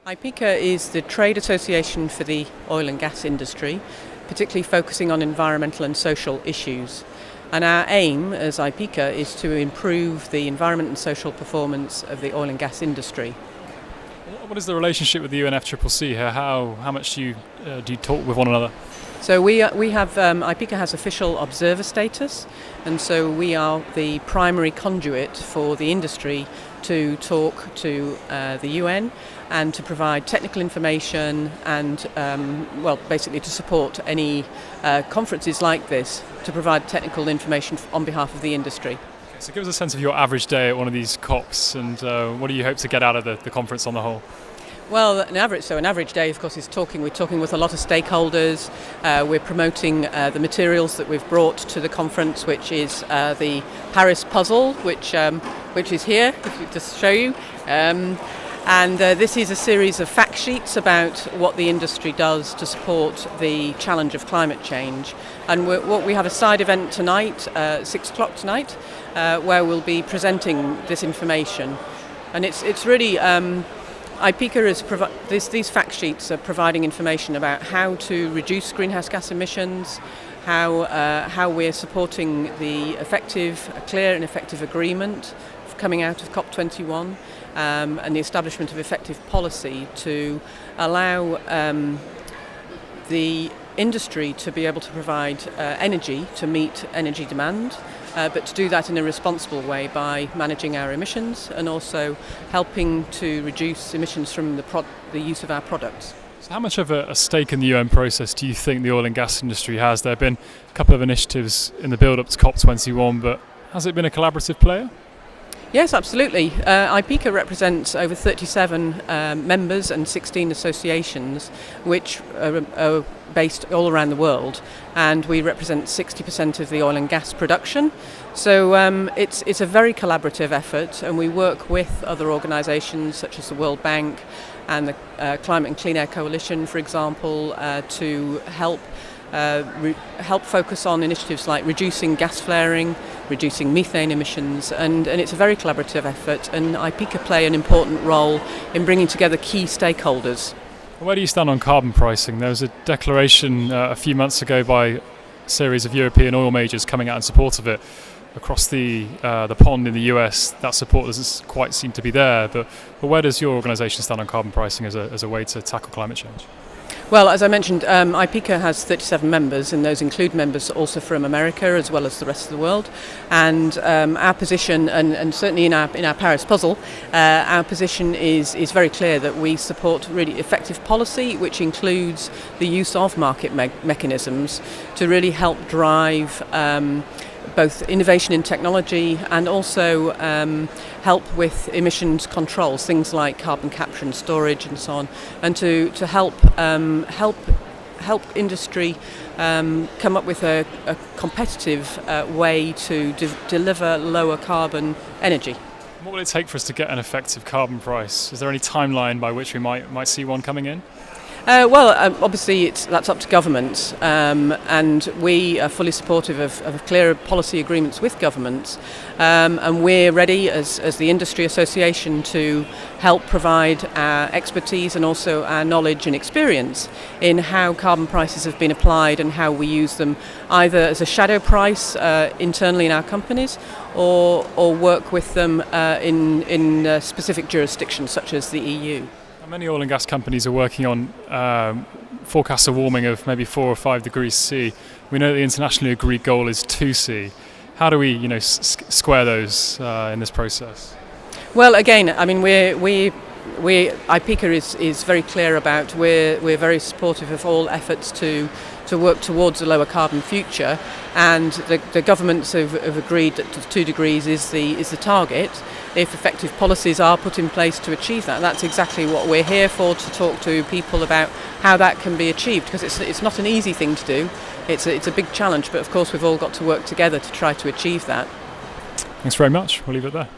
IPIECA is the trade association for the oil and gas industry, particularly focusing on environmental and social issues. And our aim as IPIECA is to improve the environment and social performance of the oil and gas industry. What is the relationship with the UNFCCC here? How much do you talk with one another? So we have IPIECA has official observer status, and so we are the primary conduit for the industry to talk to the UN and to provide technical information and basically to support any conferences like this, to provide technical information on behalf of the industry. Okay, so give us a sense of your average day at one of these COPs, and what do you hope to get out of the conference on the whole? Well, an average day, of course, is talking. We're talking with a lot of stakeholders. We're promoting the materials that we've brought to the conference, which is the Paris puzzle, which is here, if you just show you. And this is a series of fact sheets about what the industry does to support the challenge of climate change. And we have a side event tonight, 6 o'clock tonight, where we'll be presenting this information. And it's really IPIECA these fact sheets are providing information about how to reduce greenhouse gas emissions, how we're supporting the clear and effective agreement coming out of COP21, and the establishment of effective policy to allow the industry to be able to provide energy to meet energy demand, but to do that in a responsible way by managing our emissions and also helping to reduce emissions from the use of our products. So how much of a stake in the UN process do you think the oil and gas industry has? There have been a couple of initiatives in the build-up to COP21, but has it been a collaborative player? Yes, absolutely. IPIECA represents over 37 members and 16 associations, which are based all around the world, and we represent 60% of the oil and gas production. So it's a very collaborative effort, and we work with other organisations such as the World Bank and the Climate and Clean Air Coalition, for example, to help focus on initiatives like reducing gas flaring, reducing methane emissions, and it's a very collaborative effort, and IPIECA play an important role in bringing together key stakeholders. Where do you stand on carbon pricing? There was a declaration a few months ago by a series of European oil majors coming out in support of it. Across the pond in the US, that support doesn't quite seem to be there, but where does your organisation stand on carbon pricing as a way to tackle climate change? Well, as I mentioned, IPIECA has 37 members, and those include members also from America as well as the rest of the world. And our position, and certainly in our Paris puzzle, our position is very clear that we support really effective policy, which includes the use of market mechanisms to really help drive both innovation in technology and also help with emissions controls, things like carbon capture and storage and so on, and to help industry come up with a competitive way to deliver lower carbon energy. What will it take for us to get an effective carbon price? Is there any timeline by which we might see one coming in? Obviously that's up to governments, and we are fully supportive of clear policy agreements with governments, and we're ready as the industry association to help provide our expertise and also our knowledge and experience in how carbon prices have been applied and how we use them either as a shadow price internally in our companies or work with them in specific jurisdictions such as the EU. Many oil and gas companies are working on forecasts of warming of maybe 4 or 5 degrees C. We know the internationally agreed goal is 2C. How do we, square those in this process? Well, again, I mean, IPIECA is very clear about we're very supportive of all efforts to work towards a lower carbon future, and the governments have agreed that 2 degrees is the target. If effective policies are put in place to achieve that, that's exactly what we're here for, to talk to people about how that can be achieved, because it's not an easy thing to do. It's a big challenge, but of course we've all got to work together to try to achieve that. Thanks very much. We'll leave it there.